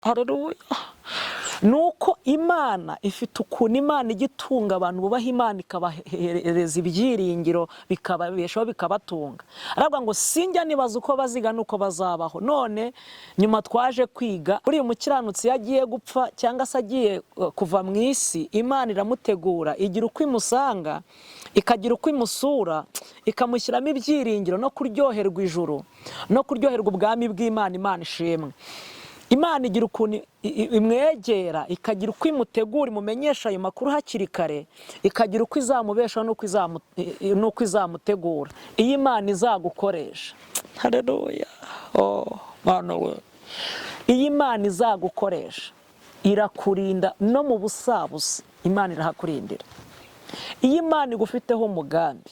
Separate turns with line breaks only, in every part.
Haleluya. Nuko Imana ifite ukuntu Imana igitunga abantu bubaha Imana ikabahereza ibyiringiro bikababeshaho bikabatunga. Aravuga ngo sinjya nibaza uko baziga nuko bazabaho. None nyuma twaje kwiga uri umukiranutsi yagiye gupfa cyangwa se agiye kuva mu isi, Imana iramutegura igira uko imusanga, ikagira uko imusura, ikamushyiramo ibyiringiro no kuryoherwa ijuru no kuryoherwa ubwami bw'Imana. Imana ishimwe. Imana igira ukuntu imwegera, ikagira uko imutegura, imumenyesha ayo makuru hakiri kare, ikagira uko izamubeshaho nuko izamutegura. Iyo Imana izagukoresha, haleluya, Mana we, iyo Imana izagukoresha irakurinda no mu busabusa, Imana irahakurindira. Iyo Imana igufiteho umugambi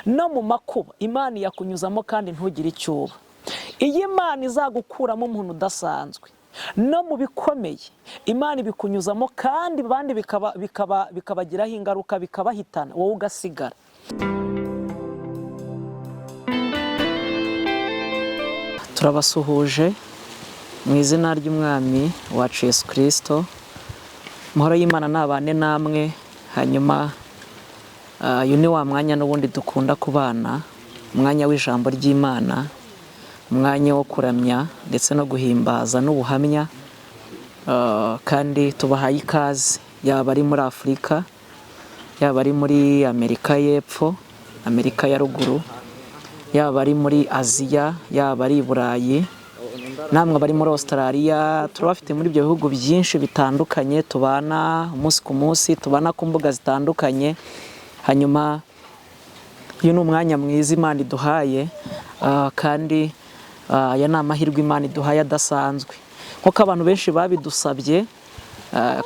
no mu makuba, Imana yakunyuzamo kandi ntugire icyuba. Iyi Imana izagukuramo umuntu udasanzwe no mu bikomeye, Imana ibikunyuzamo kandi abandi bikabagiraho ingaruka, bikabahitana, wowe ugasigara. Turabasuhuje mu izina ry'Umwami wacu Yesu Kristo. Amahoro y'Imana nabane namwe. Hanyuma uyu ni wa mwanya n'ubundi dukunda kubana, umwanya w'ijambo ry'Imana, umwanya wo kuramya ndetse no guhimbaza n'ubuhamya. Kandi tubahaye ikaze, yaba ari muri Afurika, yaba ari muri Amerika y'Epfo, Amerika ya Ruguru, yaba ari muri Aziya, yaba ari i Burayi, namwe bari muri Australia. Turabafite muri ibyo bihugu byinshi bitandukanye, tubana umunsi ku munsi, tubana ku mbuga zitandukanye. Hanyuma uyu ni umwanya mwiza Imana iduhaye, kandi aya ni amahirwe Imana iduhaye adasanzwe, nk'uko abantu benshi babidusabye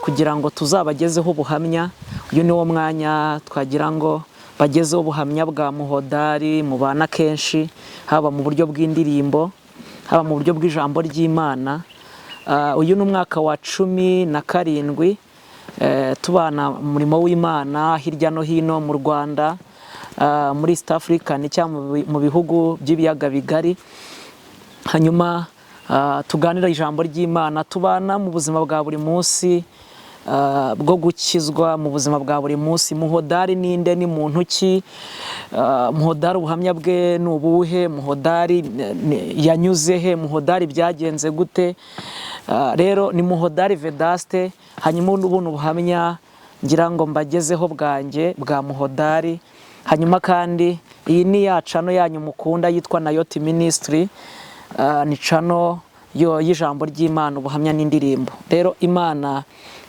kugira ngo tuzabagezeho ubuhamya. Uyu ni wo mwanya twagira ngo bagezeho ubuhamya bwa muhodari, mubana kenshi, haba mu buryo bw'indirimbo, haba mu buryo bw'ijambo ry'Imana. Uyu ni umwaka wa 17 tubana umurimo w'Imana hirya no hino mu Rwanda, muri East Africa cyangwa mu bihugu by'ibiyaga bigari. Hanyuma tuganira ijambo ry'Imana, tubana mu buzima bwa buri munsi bwo gukizwa, mu buzima bwa buri munsi. Muhodari ninde? Ni muntu ki? Muhodari ubuhamya bwe ni ubuhe? Muhodari yanyuze he? Muhodari byagenze gute? Rero ni Muhodali Vedaste. Hanyuma ubundi ubuhamya ngira ngo mbagezeho bwanjye bwa muhodari. Hanyuma kandi iyi ni ya channel yanyu mukunda yitwa Nayoti Ministry. Ni channel y'ijambo ry'Imana, ubuhamya n'indirimbo. Rero Imana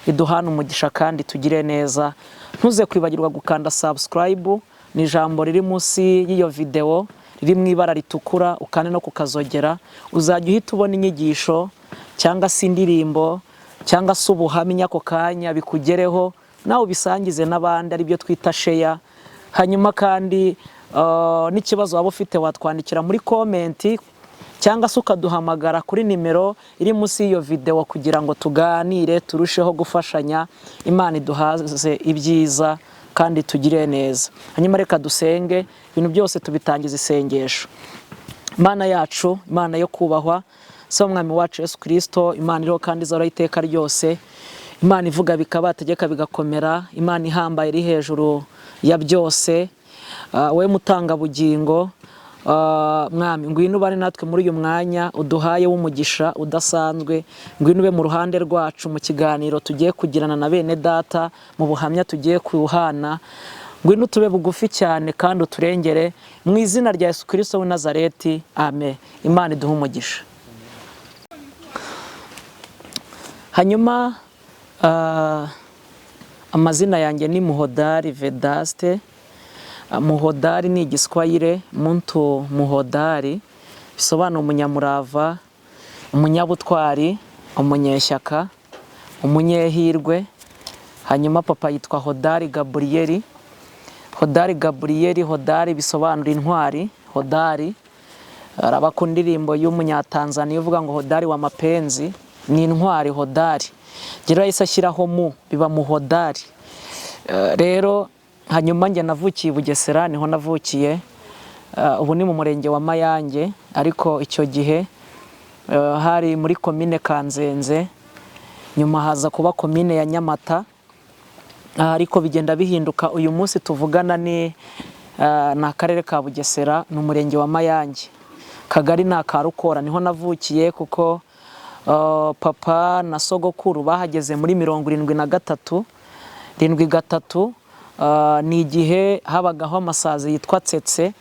iduhana umugisha kandi tugire neza. Ntuze kwibagirwa gukanda subscribe, ni ijambo riri munsi y'iyo video riri mu ibara ritukura, ukane no kukazogera. Uzajya uhita ubona inyigisho cyangwa se indirimbo cyangwa se ubuhamya ako kanya bikugereho, nawe ubisangize n'abandi, ari byo twita share. Hanyuma kandi n'ikibazo waba ufite watwandikira muri comment cyangwa se ukaduhamagara kuri nimero iri munsi y'iyo video kugira ngo tuganire, turusheho gufashanya. Imana iduhaze ibyiza kandi tugire neza. Hanyuma reka dusenge, ibintu byose tubitangiza isengesho. Imana yacu, Imana yo kubahwa, so Umwami wacu Yesu Kristo, Imana iriho kandi izahoraho iteka ryose, Imana ivuga bikaba, tegeka bigakomera, Imana ihambaye iri hejuru ya byose. We mutanga bugingo, Mwami, ngwino ubane natwe muri uyu mwanya uduhaye w'umugisha udasanzwe. Ngwino ube mu ruhande rwacu mu kiganiro tugiye kugirana na bene data, mu buhamya tugiye kuhana. Ngwino tube bugufi cyane kandi uturengere, mu izina rya Yesu Kristo w'i Nazareti, amen. Imana iduhe umugisha. Hanyuma amazina yanjye ni Muhodali Vedaste. Muhodali ni igiswahili, muntu muhodali bisobanura umunyamurava, umunyabutwari, umunyeshyaka, umunyehirwe. Hanyuma papa yitwa Hodari Gabriel. Hodari Gabriel, Hodari bisobanura intwari. Hodari araba ku ndirimbo y'umunyatanzania uvuga ngo Hodari wa mapenzi, ni intwari Hodari. Gira yise ashyiraho mu biba Muhodali. Rero hanyuma njye navukiye Bugesera, niho navukiye. Ubu ni mu murenge wa Mayange, ariko icyo gihe hari muri komine Kanzenze nyuma haza kuba komine ya Nyamata, ariko bigenda bihinduka. Uyu munsi tuvugana ni akarere ka Bugesera, ni umurenge wa Mayange, kagari ni aka Rukora, niho navukiye kuko papa na sogokuru bahageze muri 73. 73 ni igihe habagaho amasazi yitwa tsetse,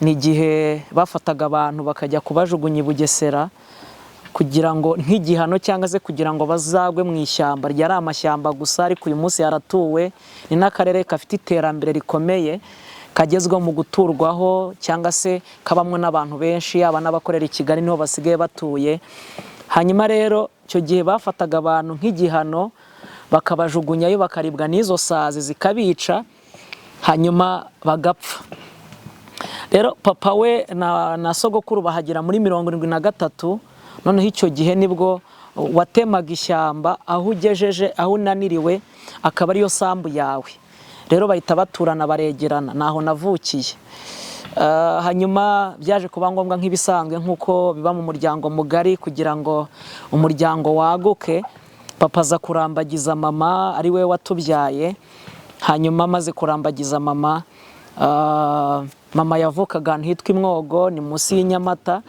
ni igihe bafataga abantu bakajya kubajugunya i Bugesera kugira ngo nk'igihano cyangwa se kugira ngo bazagwe mu ishyamba. Ryari amashyamba gusa, ariko uyu munsi yaratuwe. Ni n'akarere gafite iterambere rikomeye, kagezweho mu guturwaho cyangwa se kabamwe n'abantu benshi, yaba n'abakorera i Kigali niho basigaye batuye. Hanyuma rero icyo gihe bafataga abantu nk'igihano bakabajugunyayo, bakaribwa n'izo sazi zikabica, hanyuma bagapfa. Rero papa we na sogokuru bahagera muri 73. Noneho icyo gihe nibwo watemaga ishyamba aho ugejeje, aho unaniriwe akaba ariyo sambu yawe. Rero bahita baturana, baregerana. Naho navukiye. Hanyuma byaje kuba ngombwa nk'ibisanzwe nk'uko biba mu muryango mugari, kugira ngo umuryango waguke, papa aza kurambagiza mama, ari we watubyaye. Hanyuma amaze kurambagiza mama, mama yavukaga ahantu hitwa Imwogo, ni munsi y'Inyamata,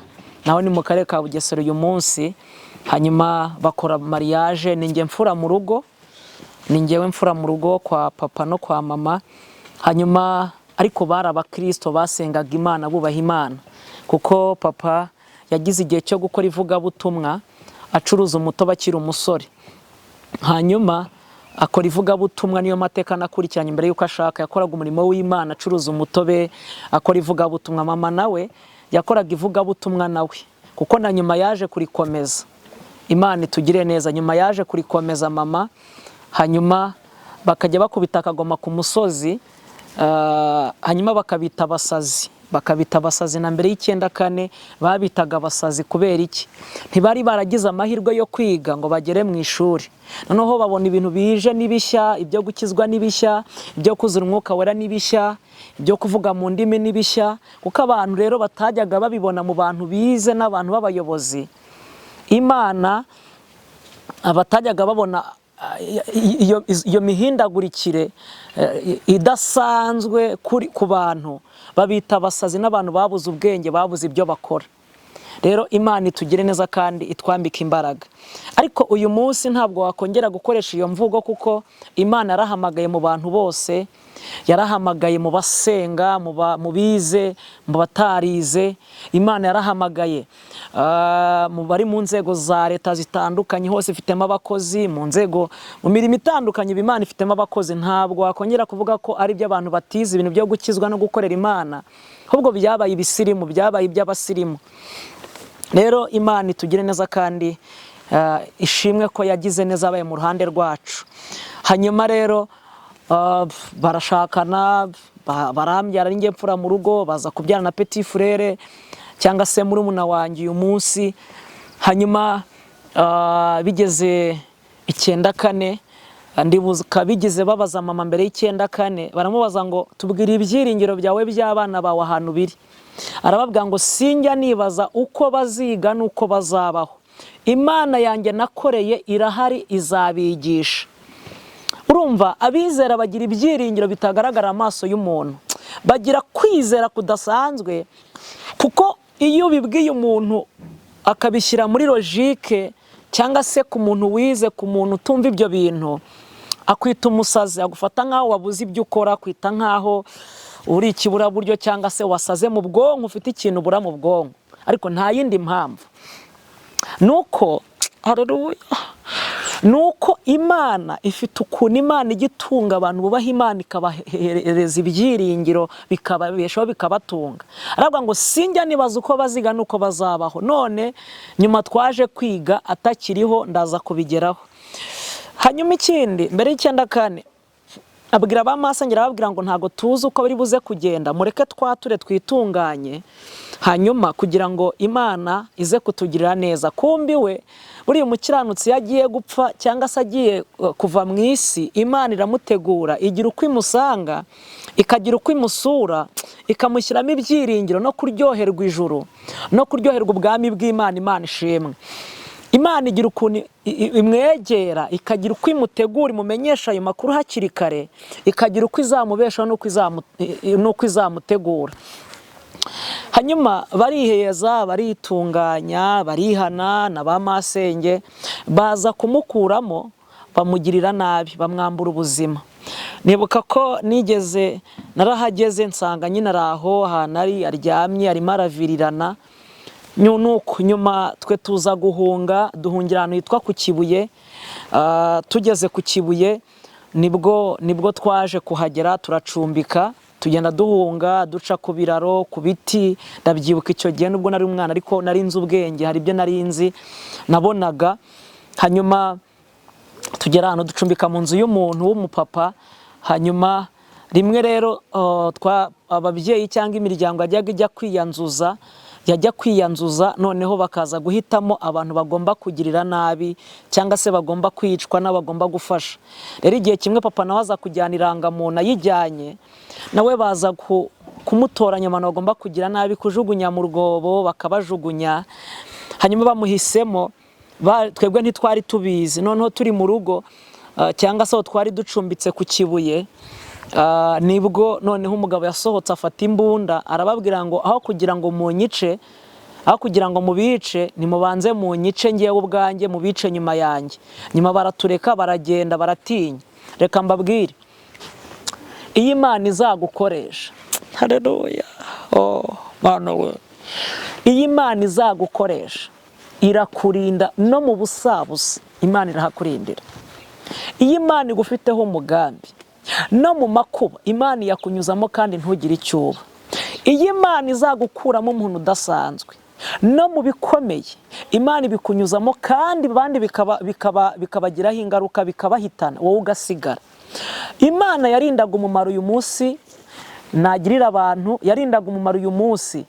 naho ni mu karere ka Bugesera uyu munsi. Hanyuma bakora mariage, ni njye mfura mu rugo, ni njyewe mfura mu rugo kwa papa no kwa mama. Hanyuma ariko bari abakristo, basengaga Imana, bubaha Imana, kuko papa yagize igihe cyo gukora ivugabutumwa, acuruza umutobe akiri umusore. Hanyuma akora ivugabutumwa, niyo mateka nakurikiranye mbere yuko ashaka. Yakoraga umurimo w'Imana, acuruza umutobe, akora ivugabutumwa. Mama nawe yakoraga ivugabutumwa nawe, kuko na nyuma yaje kurikomeza. Imana itugire neza, nyuma yaje kurikomeza mama. Hanyuma bakajya bakubita akagoma ku musozi, hanyuma bakabita abasazi. Na mbere y'94 babitaga abasazi. Kubera iki? Ntibari baragize amahirwe yo kwiga ngo bagere mu ishuri. Noneho babona ibintu bije n'ibishya, ibyo gukizwa n'ibishya, ibyo kuzura umwuka wera n'ibishya, ibyo kuvuga mu ndimi n'ibishya. Kuko abantu rero batajyaga babibona mu bantu bize n'abantu b'abayobozi. Imana abatajyaga babona iyo mihindagurikire idasanzwe ku bantu, babita abasazi n'abantu babuze ubwenge, babuze ibyo bakora. Rero Imana itugire neza kandi itwambika imbaraga. Ariko uyu munsi ntabwo wakongera gukoresha iyo mvugo, kuko Imana yarahamagaye mu bantu bose, yarahamagaye mu basenga, mu bize, mu batarize. Imana yarahamagaye mu bari mu nzego za leta zitandukanye, hose ifitemo abakozi, mu mirimo itandukanye Imana ifitemo abakozi. Ntabwo wakongera kuvuga ko ari byo abantu batize ibintu byo gukizwa no gukorera Imana, ahubwo byabaye ibisirimu, byabaye iby'abasirimu. Rero Imana itugire neza kandi ishimwe ko yagize neza, abaye mu ruhande rwacu. Hanyuma rero barashakana, barambyara, ari njye mfura mu rugo, baza kubyara na petit frere cyangwa se murumuna wanjye uyu munsi. Hanyuma bigeze 94, ndibuka bigeze babaza mama mbere y'94, baramubaza ngo tubwire ibyiringiro byawe by'abana bawe ahantu biri. Arababwira ngo sinjya nibaza uko baziga nuko bazabaho, Imana yanjye nakoreye irahari, izabigisha. Urumva, abizera bagira ibyiringiro bitagaragara amaso y'umuntu, bagira kwizera kudasanzwe, kuko iyo bibwiye umuntu akabishyira muri logique, cyangwa se ku muntu wize, ku muntu utumva ibyo bintu, akwita umusazi, agufata nkaho wabuze ibyo ukora, akwita nkaho uri ikiburaburyo cyangwa se wasaze mu bwonko, ufite ikintu ubura mu bwonko. Ariko nta yindi mpamvu, nuko haleluya, nuko Imana ifite ukuntu Imana igitunga abantu bubaha Imana, ikabahereza ibyiringiro, bikababeshaho, bikabatunga. Aravuga ngo sinjya nibaza uko baziga nuko bazabaho. None nyuma twaje kwiga atakiriho, ndaza kubigeraho. Hanyuma ikindi, mbere y'94 abwira abamasengera, ababwira ngo ntago tuzi uko bari buze kugenda, mureke twature twitunganye, hanyuma kugira ngo Imana ize kutugirira neza. Kumbi we buri umukiranutsi yagiye gupfa cyangwa se agiye kuva mu isi, Imana iramutegura, igira uko imusanga, ikagira uko imusura, ikamushyiramo ibyiringiro no kuryoherwa ijuru, no kuryoherwa ubwami bw'Imana. Imana ishimwe. Imana igira ukuntu imwegera, ikagira uko imutegura, imumenyesha ayo makuru hakiri kare, ikagira uko izamubeshaho n'uko izamutegura. Hanyuma bariheza, baritunganya, barihana na ba masenge, baza kumukuramo, bamugirira nabi, bamwambura ubuzima. Nibuka ko narahageze nsanga nyine araho ahantu aryamye arimo aravirirana. Nyuma twe tuza duhungira ahantu hitwa ku Kibuye. Tugeze ku Kibuye nibwo twaje kuhagera, turacumbika, tugenda duhunga duca ku biraro, ku biti. Ndabyibuka icyo gihe nubwo nari umwana ariko nari nzi ubwenge, hari ibyo nari nzi nabonaga. Hanyuma tugera ahantu ducumbika mu nzu y'umuntu w'umupapa. Hanyuma rimwe rero ababyeyi cyangwa imiryango yajya kwiyanzuza, noneho bakaza guhitamo abantu bagomba kugirira nabi cyangwa se bagomba kwicwa n'abagomba gufasha. Rero igihe kimwe papa nawe aza kujyana irangamuntu ayijyanye, nawe baza kumutoranya abantu bagomba kugira nabi, kujugunya mu rwobo, bakabajugunya. Hanyuma bamuhisemo, twebwe ntitwari tubizi. Noneho turi mu rugo cyangwa se twari ducumbitse ku Kibuye, nibwo noneho umugabo yasohotse afata imbunda, arababwira ngo aho kugira ngo munyice, aho kugira ngo mubice, nimubanze munyice ngewe ubwanjye, mubice nyuma yanjye. Nyuma baratureka, baragenda, baratinya. Reka mbabwire, iyo Imana izagukoresha, haleluya, Mana we, iyo Imana izagukoresha irakurinda no mu busabusa. Imana irahakurindira. Iyo Imana igufiteho umugambi, no mu makuba Imana yakunyuzamo kandi ntugire icyuba. Iyo Imana izagukuramo umuntu udasanzwe, no mu bikomeye Imana ibikunyuzamo kandi bandi bikabagiraho ingaruka, bikabahitana, wowe ugasigara. Imana yarindaga umumaro uyu munsi nagirira abantu, yarindaga umumaro uyu munsi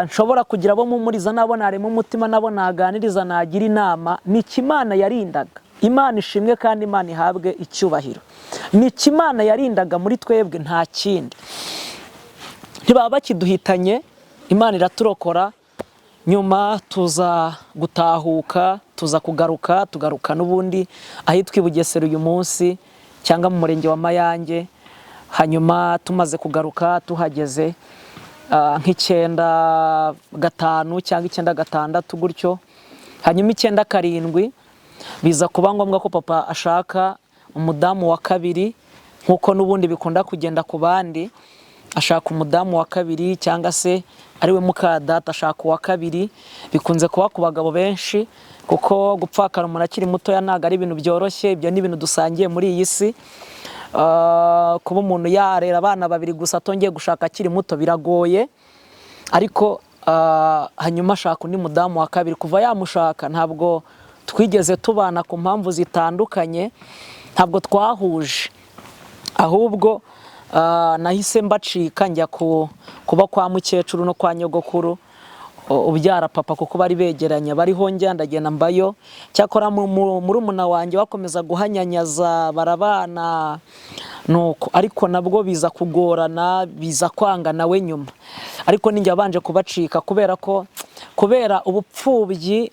nshobora kugira abo mumuriza, nabo narema umutima, nabo naganiriza, nagira inama. Ni Imana yarindaga. Imana ishimwe kandi Imana ihabwe icyubahiro. Ni Imana yarindaga muri twebwe, nta kindi. Ntibaba bakiduhitanye, Imana iraturokora. Nyuma tuza gutahuka, tuza tugaruka n'ubundi ahitwa i Bugesera uyu munsi, cyangwa mu murenge wa Mayange. Hanyuma tumaze kugaruka, tuhageze nk'Icyenda gatanu cyangwa Icyenda gatandatu gutyo. Hanyuma Icyenda karindwi biza kuba ngombwa ko papa ashaka umudamu wa kabiri, nk'uko n'ubundi bikunda kugenda ku bandi. Ashaka umudamu wa kabiri, cyangwa se ariwe mukadata ashaka uwa kabiri. Bikunze kuba ku bagabo benshi, kuko gupfakara umuntu akiri mutoya ntabwo ari ibintu byoroshye. Ibyo ni ibintu dusangiye muri iyi si. Kuba umuntu yarera abana babiri gusa atongeye gushaka akiri muto biragoye. Ariko hanyuma ashaka undi mudamu wa kabiri. Kuva yamushaka ntabwo twigeze tubana ku mpamvu zitandukanye, ntabwo twahuje, ahubwo nahise mbacika njya kuba kwa mukecuru no kwa nyogokuru ubyara papa, kuko bari begeranye, bariho njya ndagenda mbayo. Cyakora murumuna wanjye bakomeza guhanyanyaza, barabana nuko, ariko nabwo biza kugorana, biza kwanga nawe nyuma. Ariko ninjye abanje kubacika kubera ubupfubyi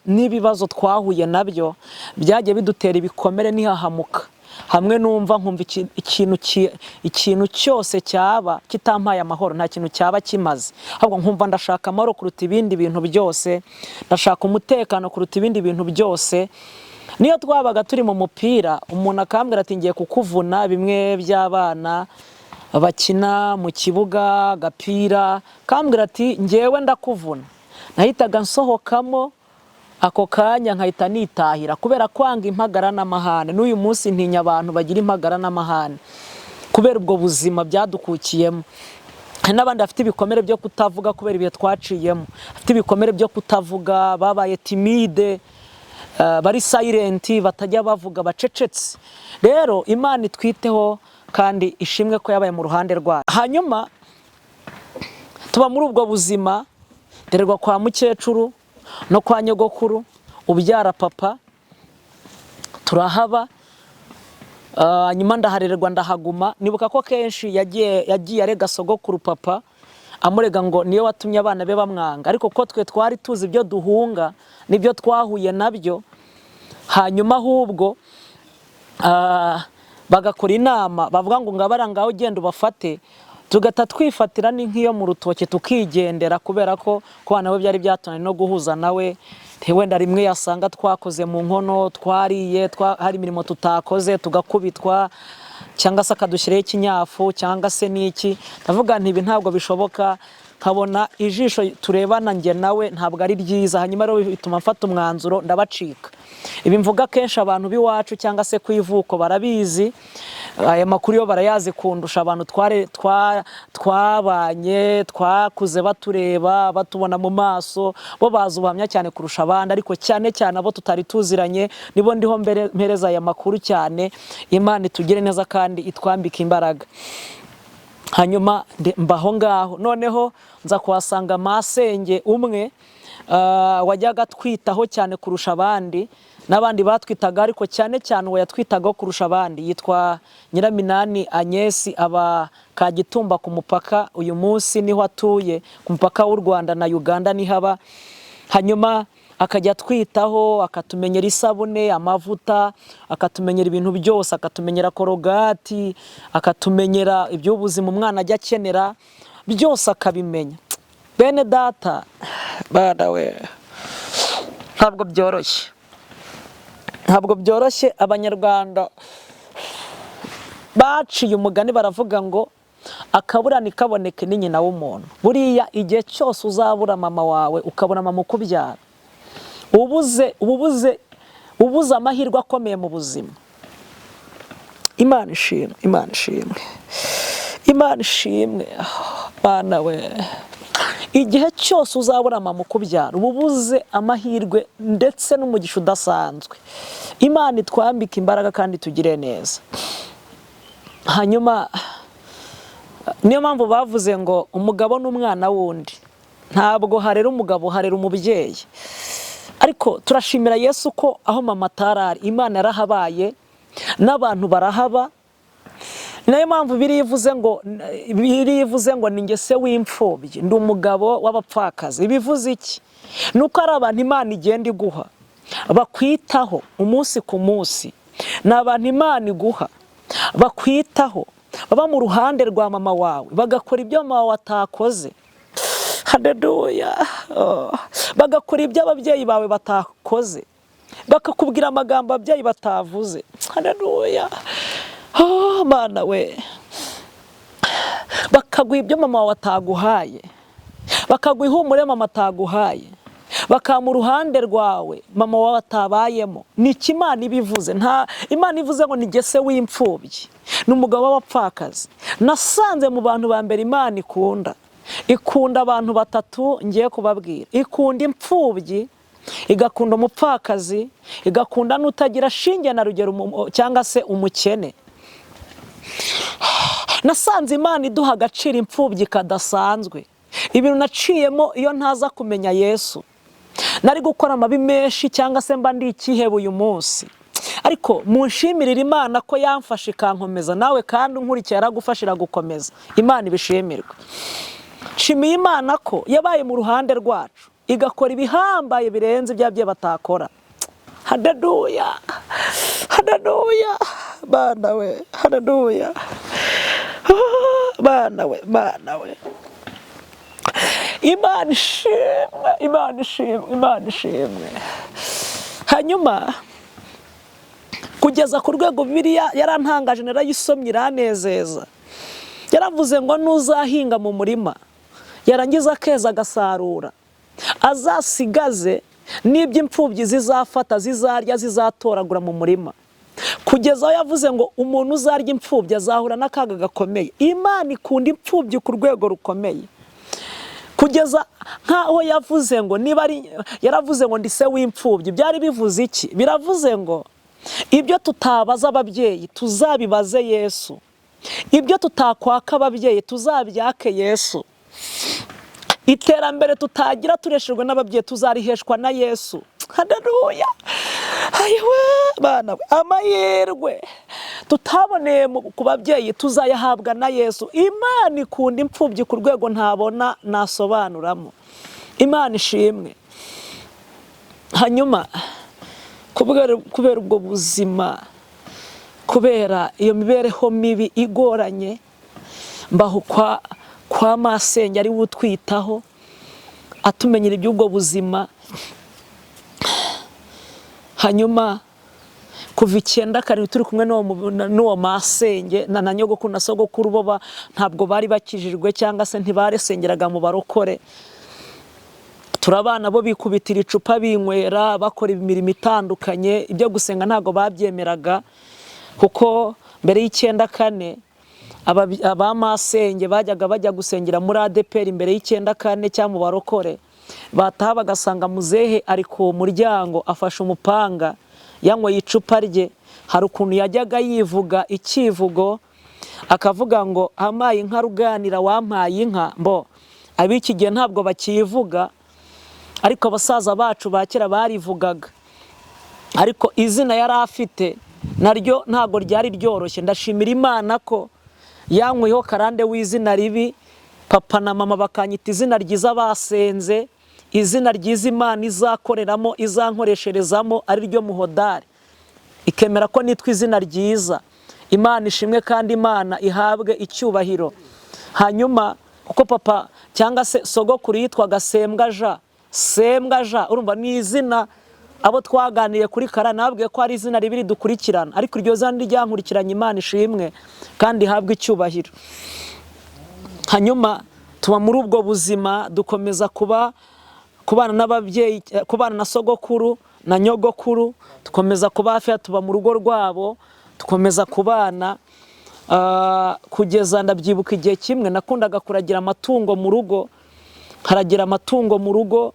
n'ibibazo twahuye nabyo byagiye bidutera ibikomere n'ihahamuka. Hamwe numva nkumva ikintu cyose cyaba kitampaye amahoro, nta kintu cyaba kimaze. Ahubwo nkumva ndashaka amahoro kuruta ibindi bintu byose, ndashaka umutekano kuruta ibindi bintu byose. Niyo twabaga turi mu mupira, umuntu akambwira ati ngiye kukuvuna, bimwe by'abana bakina mu kibuga agapira, kambwira ati ngewe ndakuvuna, nahitaga nsohokamo ako kanya nkahita nitahira, kubera kwanga impagara n'amahane. N'uyu munsi ntinya abantu bagira impagara n'amahane, kubera ubwo buzima byadukukiyemo. Hari n'abandi bafite ibikomere byo kutavuga kubera ibihe twaciyemo, bafite ibikomere byo kutavuga, babaye timide, bari silent, batajya bavuga, bacecetse. Rero Imana itwiteho kandi ishimwe ko yabaye mu ruhande rwayo. Hanyuma tuba muri ubwo buzima, ndererwa kwa mukecuru no kwa nyogokuru ubyara papa, turahaba. Nyuma ndaharererwa, ndahaguma. Nibuka ko kenshi yagiye arega sogokuru papa amurega ngo niyo watumye abana be bamwanga, ariko ko twe twari tuzi ibyo duhunga nibyo twahuye nabyo. Hanyuma ahubwo bagakora inama bavuga ngo ngaho ugenda ubafate, tugata twifatira ni nk'iyo mu rutoke tukigendera, kubera ko bana we byari byatonanye no guhuza nawe. Wenda rimwe yasanga twakoze mu nkono, twariye, hari imirimo tutakoze tugakubitwa, cyangwa se akadushyiraho ikinyafu cyangwa se n'iki. Ndavuga nti ibi ntabwo bishoboka, nkabona ijisho turebana njye nawe ntabwo ari ryiza. Hanyuma rero bituma mfata umwanzuro ndabacika. Ibi mvuga kenshi abantu b'iwacu cyangwa se ku ivuko barabizi, aya makuru yo barayazi kundusha. Abantu twabanye twakuze batureba batubona mu maso, bo bazi ubuhamya cyane kurusha abandi, ariko cyane cyane abo tutari tuziranye nibo ndiho mpereza aya makuru cyane. Imana itugire neza kandi itwambike imbaraga. Hanyuma mbaho ngaho, noneho nza kuhasanga masenge umwe wajyaga twitaho cyane kurusha abandi, n'abandi batwitaga, ariko cyane cyane uwo yatwitagaho kurusha abandi yitwa Nyiraminani Agnes, aba Kagitumba ku mupaka. Uyu munsi niho atuye, ku mupaka w'u Rwanda na Uganda niho aba. Hanyuma akajya twitaho, akatumenyera isabune, amavuta, akatumenyera ibintu byose, akatumenyera korogati, akatumenyera iby'ubuzima umwana ajya akenera byose akabimenya. Bene data, bana we, ntabwo byoroshye, ntabwo byoroshye. Abanyarwanda baciye umugani baravuga ngo akabura ntikaboneke ni nyina w'umuntu. Buriya igihe cyose uzabura mama wawe ukabona mama ukubyara, ubuze amahirwe akomeye mu buzima. Imana ishimwe, Imana ishimwe, Imana ishimwe. Bana we, igihe cyose uzabura mama ukubyara ubuze amahirwe ndetse n'umugisha udasanzwe. Imana itwambike imbaraga kandi tugire neza. Hanyuma niyo mpamvu bavuze ngo umugabo n'umwana wundi, ntabwo harera umugabo, harera umubyeyi. Ariko turashimira Yesu ko aho mama atarari Imana yarahabaye, n'abantu barahaba. Nayo mpamvu birivuze ngo ni ngese w'imfubyi, ndi umugabo w'abapfakazi. Bivuze iki? Nuko ari abantu Imana igenda iguha bakwitaho umunsi ku munsi. Ni abantu Imana iguha bakwitaho, baba mu ruhande rwa mama wawe, bagakora ibyo mama wawe atakoze. Haleluya. Bagakora ibyo ababyeyi bawe batakoze, bakakubwira amagambo ababyeyi batavuze. Haleluya. Mana we, bakaguha ibyo mama wawe ataguhaye, bakaguha ihumure mama ataguhaye, bakama uruhande rwawe mama wawe atabayemo. Ni iki Imana ibivuze? Nta Imana ivuze ngo ni ngese w'imfubyi, ni umugabo w'abapfakazi. Nasanze mu bantu ba mbere Imana ikunda abantu batatu ngiye kubabwira. Ikunda imfubyi, igakunda umupfakazi, igakunda n'utagira shinge na rugero cyangwa se umukene. Nasanze Imana iduha agaciro imfubyi kadasanzwe. Ibintu naciyemo iyo ntaza kumenya Yesu, nari gukora amabi menshi cyangwa se mba ndi ikihebe uyu munsi. Ariko munshimirira Imana ko yamfashe ikankomeza, nawe kandi unkurikiye yaragufashira gukomeza. Imana ibishimirwe. Nshimiye Imana ko yabaye mu ruhande rwacu, igakora ibihambaye birenze ibyo batakora. Haleluya, haleluya. Bana we, haleluya. Bana we, bana we. Imana ishimwe, Imana ishimwe, Imana ishimwe. Hanyuma kugeza ku rwego Bibiliya yarantangaje, narayisomye iranezeza. Yaravuze ngo nuzahinga mu murima, yarangiza akeza agasarura, azasigaze n'iby'imfubyi zizafata, zizarya, zizatoragura mu murima. Kugeza aho yavuze ngo umuntu uzarya imfubyi azahura n'akaga gakomeye. Imana ikunda imfubyi ku rwego rukomeye. Kugeza nkaho yavuze ngo yaravuze ngo ndi se w'imfubyi. Byari bivuze iki? Biravuze ngo ibyo tutabaza ababyeyi tuzabibaze Yesu, ibyo tutakwaka ababyeyi tuzabyake Yesu, iterambere tutagira tureshejwe n'ababyeyi tuzariheshwa na Yesu. Haleluya. Ayiwe bana, amahirwe tutaboneye ku babyeyi tuzayahabwa na Yesu. Imana ikunda imfubyi ku rwego ntabona nasobanuramo. Imana ishimwe. Hanyuma kubera ubwo buzima, kubera iyo mibereho mibi igoranye, mbaho kwa masenge ari utwitaho atumenyera iby'ubwo buzima. Hanyuma kuva 9 karindwi turi kumwe n'uwo masenge na nyogokuru na sogokuru, bo ntabwo bari bakijijwe cyangwa se ntibaresengeraga mu barokore. Turabana bo bikubitira icupa binywera, bakora imirimo itandukanye. Ibyo gusenga ntabwo babyemeraga, kuko mbere y'9 abamasenge bajyaga bajya gusengera muri ADPR imbere y'9 cyangwa mu barokore. Bataha bagasanga muzehe ari ku muryango afashe umupanga yanyweye icupa rye. Hari ukuntu yajyaga yivuga ikivugo akavuga ngo amaye inka ruganira wampaye inka. Mbo abiki gihe ntabwo bakivuga, ariko abasaza bacu bakera barivugaga. Ariko izina yari afite naryo ntabwo ryari ryoroshye. Ndashimira Imana ko yankweho karande w'izina ribi. Papa na mama bakanyita izina ryiza basenze, izina ryiza Imana izakoreramo izankoresherezamo ari ryo Muhodali, ikemera ko nitwa izina ryiza. Imana ishimwe kandi Imana ihabwe icyubahiro. Hanyuma kuko papa cyangwa se sogokuru yitwaga Sembwaja, urumva ni izina abo twaganiye kuri kara nabwiye ko ari izina ribiri dukurikirana, ariko iryo zina ryankurikiranye. Imana ishimwe kandi ihabwe icyubahiro. Hanyuma tuba muri ubwo buzima, dukomeza kubana n'ababyeyi, kubana na sogokuru na nyogokuru, dukomeza kuba hafi, tuba mu rugo rwabo, dukomeza kubana kugeza ndabyibuka igihe kimwe nakundaga kuragira amatungo mu rugo. Haragira amatungo mu rugo,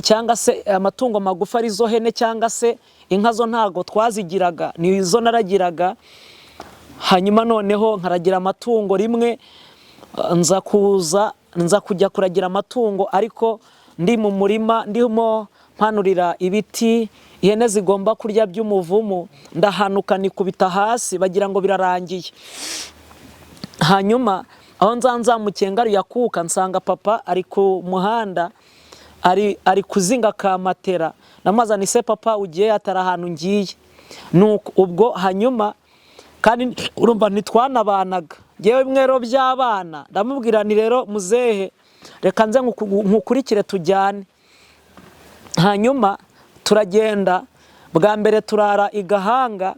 cyangwa se amatungo magufa arizo hene cyangwa se inka, zo ntago twazigiraga, nizo naragiraga. Hanyuma noneho nkaragira amatungo. Rimwe nza kujya kuragira amatungo, ariko ndi mu murima ndimo mpanurira ibiti ihene zigomba kurya by'umuvumu, ndahanuka nikubita hasi bagira ngo birarangiye. Hanyuma aho nzamukiye ngaruye kuka nsanga papa ari ku muhanda ari kuzinga ka matera. Namaza ni se papa ugiye atari ahantu ngiye. Nuko ubwo hanyuma kandi urumva ntitwanabanaga, ngewe mwero by'abana ndamubwira ni rero muzehe reka nze nkukurikire tujyane. Hanyuma turagenda, bwa mbere turara igahanga,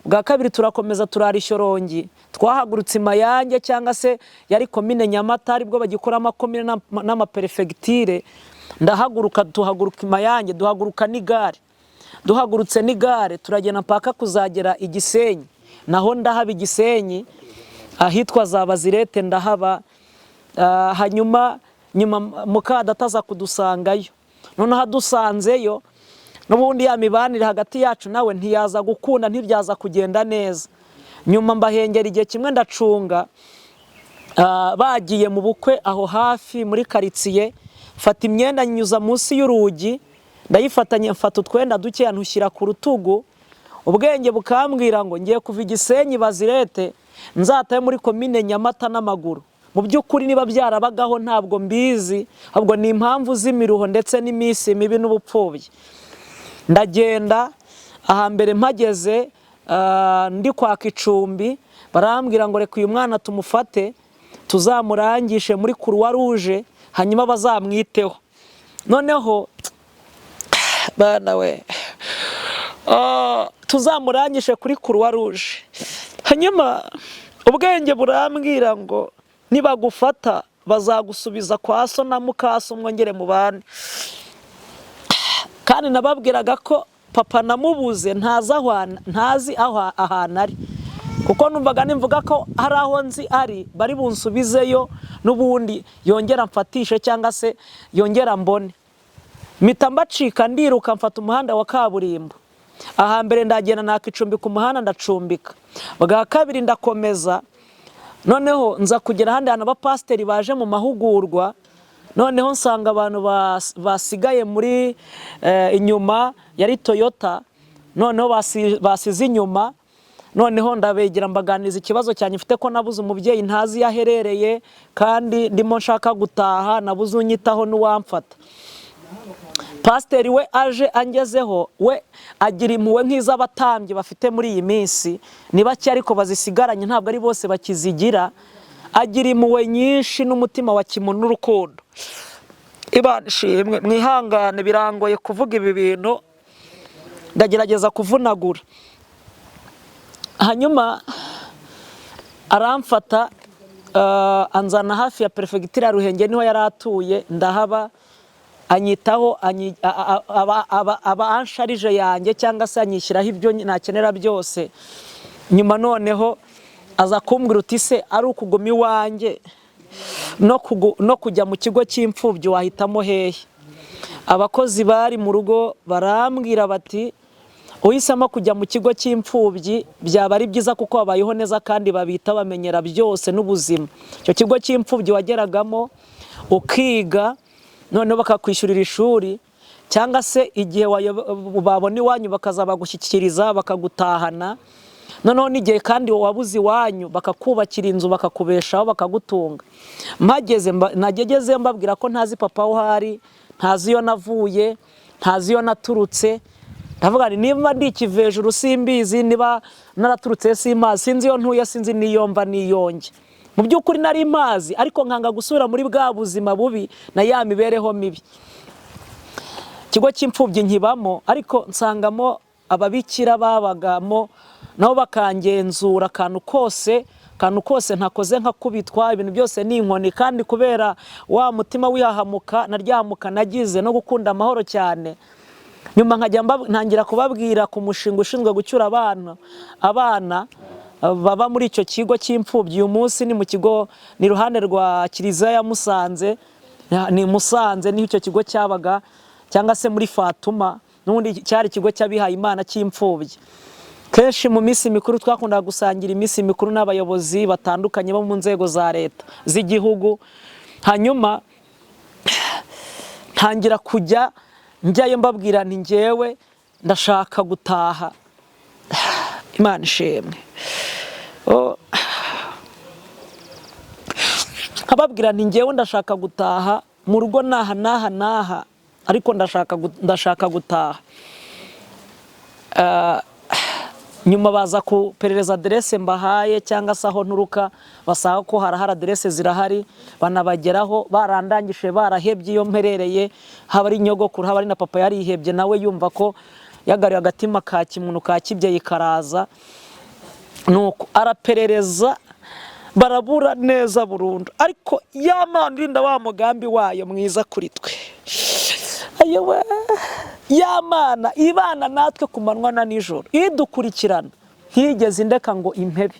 bwa kabiri turakomeza turara ishyorongi. Twahagurutse Mayange cyangwa se yari komine Nyamata, aribwo bagikora amakomine n'amaperefegitire. Ndahaguruka, tuhaguruka Mayange, duhaguruka n'igare. Duhagurutse n'igare turagenda mpaka kuzagera Igisenyi. Naho ndahaba Igisenyi ahitwa za Bazirete ndahaba. Hanyuma mukadataza kudusangayo. Noneho dusanzeyo n'ubundi ya mibanire hagati yacu nawe ntiyaza gukunda, ntibyaza kugenda neza. Nyuma mbahengera igihe kimwe ndacunga, bagiye mu bukwe aho hafi muri karitsiye, fata imyenda nyuza munsi y'urugi, ndayifatanye mfata utwenda duke ntushyira ku rutugu. Ubwenge bukambwira ngo ngiye kuva Igisenyi Bazirete nzataye muri komine Nyamata n'amaguru. Mu by'ukuri niba byarabagaho ntabwo mbizi, ahubwo ni impamvu z'imiruho ndetse n'iminsi mibi n'ubupfubyi. Ndagenda ahambere mpageze, ndi kwaka icumbi, barambwira ngo reka uyu mwana tumufate tuzamurangishe muri Croix-Rouge hanyuma bazamwiteho. Noneho bana we, tuzamurangishe kuri Croix-Rouge. Hanyuma ubwenge burambwira ngo nibagufata bazagusubiza kwa so na mukaso mwongere mu bane. Kandi nababwiraga ko papa namubuze ntazi aho ahantu ari, kuko numvaga nimvuga ko hari aho nzi ari bari bunsubizeyo n'ubundi yongera mfatishe cyangwa se yongera mbone. Mpita mbacika ndiruka mfata umuhanda wa kaburimbo. Ahambere ndagenda naka icumbi ku muhanda ndacumbika. Bwa kabiri ndakomeza, noneho nza kugera ahandi hantu abapasiteri baje mu mahugurwa. Noneho nsanga abantu basigaye muri inyuma yari Toyota, noneho basize inyuma. noneho ndabegera mbaganiriza ikibazo cyane mfite ko nabuze umubyeyi ntazi yaherereye kandi ndimo nshaka gutaha, nabuze unyitaho n'uwamfata. Pasiteri we aje angezeho, we agira impuhwe nk'iz'abatambyi bafite muri iyi minsi, ni bake ariko bazisigaranye, ntabwo ari bose bakizigira. Agira impuhwe nyinshi n'umutima wa kimuntu n'urukundo. Imana ishimwe, mwihangane birangoye kuvuga ibi bintu, ndagerageza kuvunagura. Hanyuma aramfata anzana hafi ya perefegitura ya Ruhengeri, niho yari atuye, ndahaba, anyitaho, aba ansharije yanjye cyangwa se anyishyiraho ibyo nakenera byose. Nyuma noneho aza kumbwira uti se ari ukuguma iwanjye no kujya mu kigo cy'imfubyi wahitamo hehe? Abakozi bari mu rugo barambwira bati uhisemo kujya mu kigo cy'imfubyi byaba ari byiza kuko babayeho neza kandi babita bamenyera byose n'ubuzima. Icyo kigo cy'imfubyi wageragamo ukiga, noneho bakakwishyurira ishuri, cyangwa se igihe babona iwanyu bakaza bagushyikiriza bakagutahana. Noneho n'igihe kandi wabuze iwanyu bakakubakira inzu bakakubeshaho bakagutunga. Nageze mbabwira ko ntazi papa uhari, ntazi iyo navuye, ntazi iyo naturutse. Ndavuga nti niba ndi ikivejuru simbizi, niba naraturutse simazi, sinzi iyo ntuye, sinzi n'iyo mva n'iyonge. Mu by'ukuri nari mazi, ariko nkanga gusubira muri bwa buzima bubi na ya mibereho mibi. Ikigo cy'imfubyi nkibamo, ariko nsangamo ababikira babagamo, nabo bakangenzura akantu kose ntakoze nkakubitwa, ibintu byose ni inkoni. Kandi kubera wa mutima wihahamuka na ryahamuka nagize no gukunda amahoro cyane, nyuma ntangira kubabwira ku mushinga ushinzwe gucyura abana baba muri icyo kigo cy'imfubyi. Uyu munsi ni mu kigo, ni iruhande rwa kiliziya ya Musanze, ni Musanze niho icyo kigo cyabaga, cyangwa se muri PART1, n'ubundi cyari ikigo cy'abihaye Imana cy'imfubyi. Kenshi mu minsi mikuru twakundaga gusangira iminsi mikuru n'abayobozi batandukanye bo mu nzego za leta z'igihugu. Hanyuma ntangira kujya njyayo mbabwira nti njyewe ndashaka gutaha. Imana ishimwe. Nkababwira nti njyewe ndashaka gutaha mu rugo naha, ariko ndashaka gutaha. Nyuma baza kuperereza aderese mbahaye cyangwa se aho nturuka, basanga ko harahari aderese zirahari, banabageraho barandangije barahebye iyo mperereye, haba ari nyogokuru haba ari na papa yarihebye, nawe yumva ko yagariye agatima ka kimuntu ka kibyeyi karaza. Nuko araperereza barabura neza burundu, ariko Imana irinda wa mugambi wayo mwiza kuri twe. Ayewe, Imana ibana natwe ku manywa na nijoro, idukurikirana ntigeze indeka ngo impebe.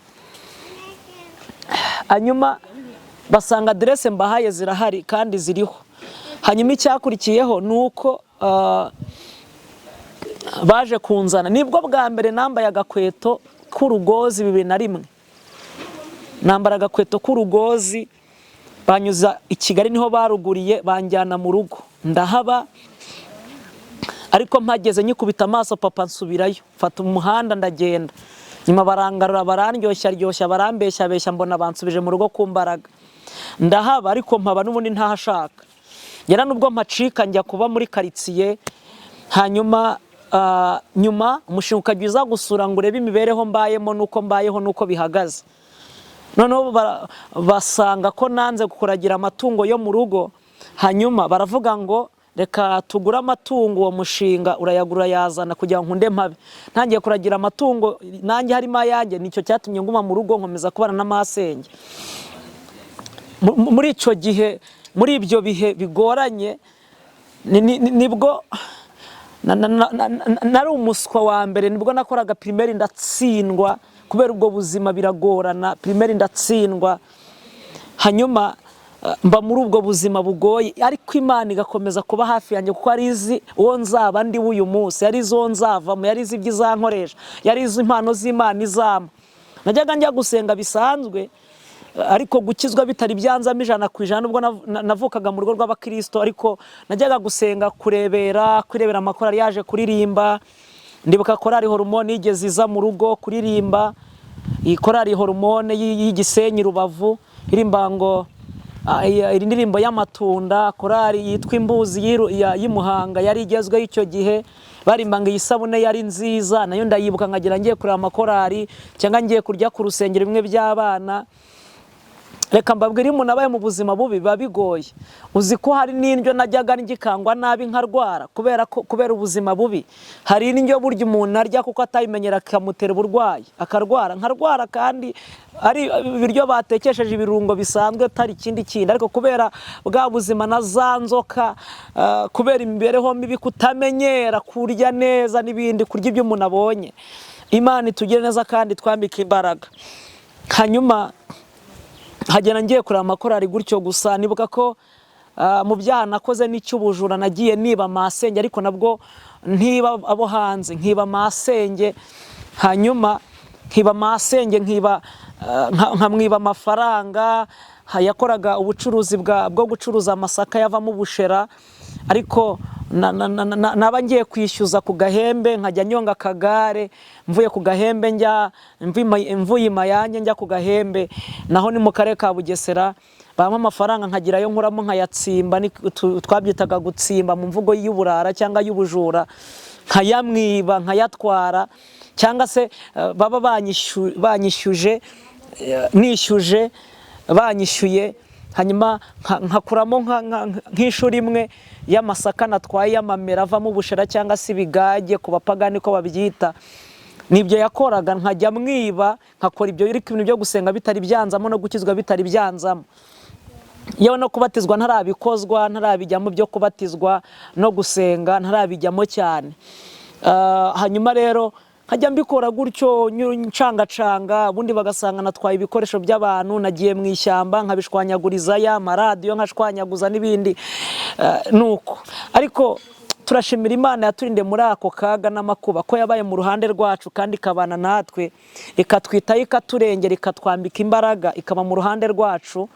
Hanyuma basanga aderese mbahaye zirahari kandi ziriho. Hanyuma icyakurikiyeho ni uko baje kunzana. Nibwo bwa mbere nambaye agakweto k'urugozi 2001. Nambara agakweto k'urugozi, banyuza i Kigali niho baruguriye, banjyana mu rugo. Ndahaba, ariko mpageze nyikubita amaso papa nsubirayo, mfata umuhanda ndagenda. Nyuma barangarura barandyoshya barambeshya, mbona bansubije mu rugo ku mbaraga. Ndahaba, ariko mpaba n'ubundi ntahashaka. Yera nubwo mpacika njya kuba muri karitsiye. Hanyuma nyuma umushinga ukajya uza gusura ngo urebe imibereho mbayemo nuko bihagaze. Noneho basanga ko nanze kuragira amatungo yo mu rugo. Hanyuma baravuga ngo reka tugura amatungo, uwo mushinga urayagura yazana kugira ngo nkunde mpabe. Ntangiye kuragira amatungo nanjye harimo ayanjye, nicyo cyatumye nguma mu rugo nkomeza kubana n'amasenge. Muri icyo gihe, muri ibyo bihe bigoranye, nibwo nari umuswa wa mbere, nibwo nakoraga primaire ndatsindwa kubera ubwo buzima biragorana. Primaire ndatsindwa, hanyuma mba muri ubwo buzima bugoye, ariko Imana igakomeza kuba hafi yanjye kuko ari izi uwo nzaba ndi uyu munsi, yari izi uwo nzavamo, yari izi ibyo izankoresha, yari izi impano z'Imana izampa. Najyaga njya gusenga bisanzwe, ariko gukizwa bitari byanzamo 100%. Ubwo navukaga mu rugo rw'abakristo, ariko najyaga gusenga kurebera amakorali yaje kuririmba, ndibuka korari hormone yigeze iza mu rugo kuririmba, iyi korari hormone y'Igisenyi Rubavu irimba ngo indirimbo y'amatunda, korari yitwa Imbuzi y'Imuhanga yari igezweho icyo gihe, barimba ngo iyi sabune yari nziza, nayo ndayibuka nkagira ngiye kureba amakorari cyangwa ngiye kurya ku rusengero bimwe by'abana. Reka mbabwire, iyo umuntu abaye mu buzima bubi biba bigoye. Uzi ko hari n'indyo najyaga ngikangwa nabi nkarwara kubera ubuzima bubi. Hari n'indyo burya umuntu arya kuko atayimenyera akamutera uburwayi nkarwara, kandi ari ibiryo batekesheje ibirungo bisanzwe atari ikindi kindi, ariko kubera bwa buzima na za nzoka, kubera imibereho mibi, kutamenyera kurya neza n'ibindi, kurya ibyo umuntu abonye. Imana itugire neza kandi twambike imbaraga. Hanyuma hagera ngiye kureba amakorari gutyo gusa, nibuka ko mu byaha nakoze n'icy'ubujura, nagiye niba masenge, ariko nabwo ntiba abo hanze, nkiba masenge. Hanyuma nkiba masenge, nkamwiba amafaranga. Yakoraga ubucuruzi bwo gucuruza amasaka yavamo ubushera, ariko naba ngiye kwishyuza ku gahembe, nkajya nyonga akagare, mvuye ku gahembe mvuye Mayange njya ku gahembe, naho ni mu karere ka Bugesera. Bampa amafaranga nkagirayo nkuramo nkayatsimba, twabyitaga gutsimba mu mvugo y'uburara cyangwa y'ubujura, nkayamwiba nkayatwara, cyangwa se baba banyishyuje banyishyuye, hanyuma nkakuramo nk'ishuri imwe y'amasaka natwaye y'amamera avamo ubushera cyangwa se ibigage ku bapagani ko babyita. Nibyo yakoraga, nkajya mwiba, nkakora ibyo ibintu byo gusenga bitari byanzamo no gukizwa bitari byanzamo. Yewe no kubatizwa ntarabikozwa, ntarabijyamo byo kubatizwa no gusenga ntarabijyamo cyane. Hanyuma rero nkajya mbikora gutyo ncangacanga, ubundi bagasanga natwaye ibikoresho by'abantu, nagiye mu ishyamba nkabishwanyaguriza amaradiyo nkashwanyaguza n'ibindi nuko. Ariko turashimira Imana yaturinde muri ako kaga n'amakuba, ko yabaye mu ruhande rwacu kandi ikabana natwe, ikatwitaho, ikaturengera, ikatwambika imbaraga, ikaba mu ruhande rwacu.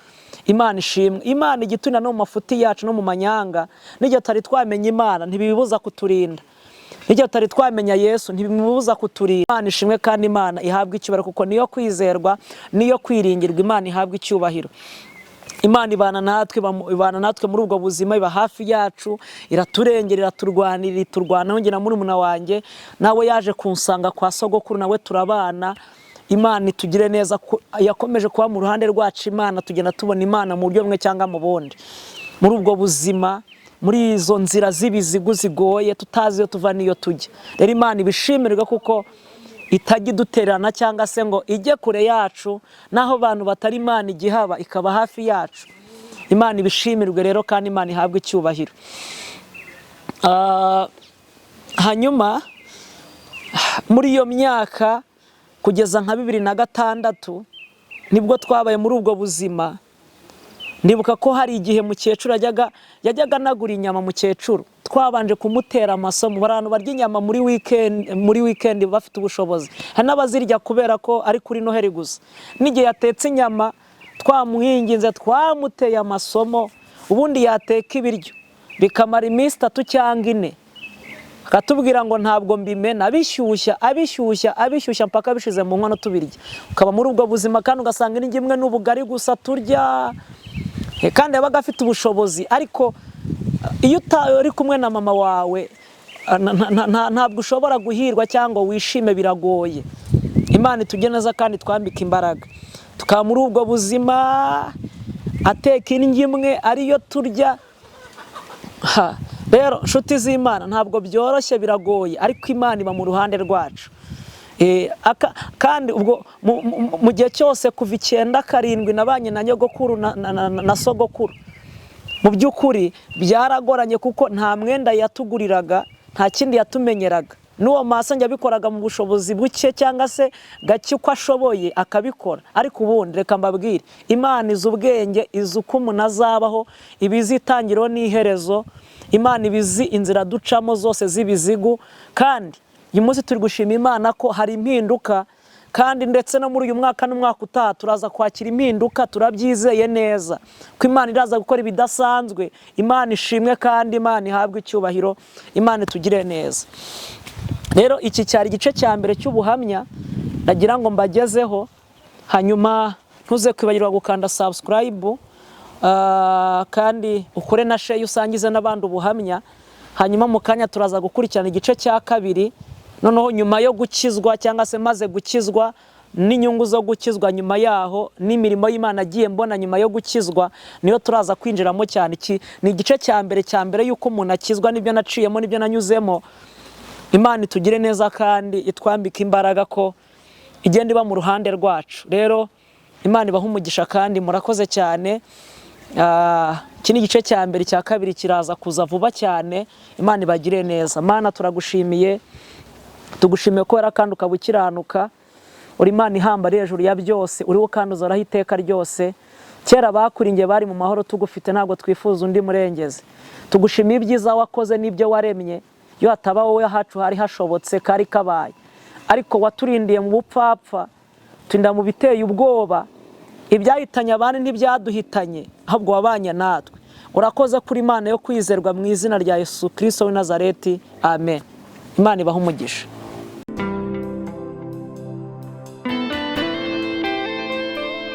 Imana ishimwe. Imana igiturina no mu mafuti yacu no mu manyanga, n'igihe tutari twamenya Imana ntibibuza kuturinda, n'igihe tutari twamenya Yesu ntibimubuza kuturinda. Imana ishimwe kandi Imana ihabwa icyubahiro, kuko niyo kwizerwa, niyo kwiringirwa. Imana ihabwa icyubahiro. Imana ibana natwe muri ubwo buzima, iba hafi yacu, iraturengera, iraturwanira, iturwanaho. Njye na murumuna wanjye nawe yaje kunsanga kwa sogokuru, nawe turabana. Imana itugire neza, yakomeje kuba mu ruhande rwacu. Imana tugenda tubona Imana mu buryo bumwe cyangwa mu bundi muri ubwo buzima, muri izo nzira z'ibizigu zigoye tutazi iyo tuva n'iyo tujya. Rero Imana ibishimirwa kuko itajya idutererana cyangwa se ngo ijye kure yacu, naho abantu batari Imana igihaba ikaba hafi yacu. Imana ibishimirwe rero kandi Imana ihabwa icyubahiro. Hanyuma muri iyo myaka kugeza nka 2006 nibwo twabaye muri ubwo buzima. Ndibuka ko hari igihe mukecuru yajyaga nagura inyama. Mukecuru twabanje kumutera amasomo, abantu barya inyama muri weekend bafite ubushobozi, hari n'abazirya kubera ko ari kuri Noheli gusa. N'igihe yatetse inyama twamuhinginze, twamuteye amasomo, ubundi yateka ibiryo bikamara iminsi 3 cyangwa 4, akatubwira ngo ntabwo mbimena, abishyushya mpaka bishize mu nkono tubirya. Ukaba muri ubwo buzima kandi ugasanga ni ngimwe n'ubugari gusa turya, kandi yabaga afite ubushobozi. Ariko iyo uri kumwe na mama wawe ntabwo ushobora guhirwa cyangwa wishime, biragoye. Imana itugire neza kandi twambike imbaraga, tukaba muri ubwo buzima, ateka indyo imwe ariyo turya. Rero nshuti z'Imana, ntabwo byoroshye, biragoye, ariko Imana iba mu ruhande rwacu. Kandi ubwo mu gihe cyose kuva 9-7 nabanye na nyogokuru na sogokuru, mu by'ukuri byaragoranye kuko nta mwenda yatuguriraga, nta kindi yatumenyeraga. N'uwo masa njya bikoraga mu bushobozi buke cyangwa se gake uko ashoboye akabikora. Ariko ubundi reka mbabwire, Imana izi ubwenge, izi uko umuntu azabaho, ibizi itangiriro n'iherezo. Imana ibizi inzira ducamo zose z'ibizigu, kandi uyu munsi turi gushima Imana ko hari impinduka, kandi ndetse no muri uyu mwaka n'umwaka utaha turaza kwakira impinduka, turabyizeye neza ko Imana iraza gukora ibidasanzwe. Imana ishimwe kandi Imana ihabwe icyubahiro. Imana itugire neza. rero iki cyari igice cya mbere cy'ubuhamya ndagira ngo mbagezeho, hanyuma ntuze kwibagirwa gukanda subscribe, kandi ukore na share usangize n'abandi ubuhamya. Hanyuma mu kanya turaza gukurikirana igice cya kabiri, noneho nyuma yo gukizwa cyangwa se maze gukizwa n'inyungu zo gukizwa nyuma yaho n'imirimo y'Imana agiye mbona nyuma yo gukizwa, niyo turaza kwinjiramo cyane. Iki ni igice cya mbere yuko umuntu akizwa, n'ibyo naciyemo n'ibyo nanyuzemo. Imana itugire neza kandi itwambike imbaraga ko igenda iba mu ruhande rwacu. Rero Imana ibaha umugisha kandi murakoze cyane. Iki ni igice cya mbere, cya kabiri kiraza kuza vuba cyane. Imana ibagire neza. Mana turagushimiye, tugushimiye ko kandi ukaba ukiranuka, uri Imana ihamba ari hejuru ya byose, uriho kandi uzoraho iteka ryose. Kera bakuringiye bari mu mahoro tugufite, ntabwo twifuza undi murengezi. Tugushimiye ibyiza wakoze n'ibyo waremye, iyo hataba wowe hacu hari hashobotse kari kabaye, ariko waturindiye mu bupfapfa, turinda mu biteye ubwoba. Ibyahitanye abandi ntibyaduhitanye, ahubwo wabanye natwe. Urakoze kuri Imana yo kwizerwa, mu izina rya Yesu Kristo w'i Nazareti, amen. Imana ibaha umugisha.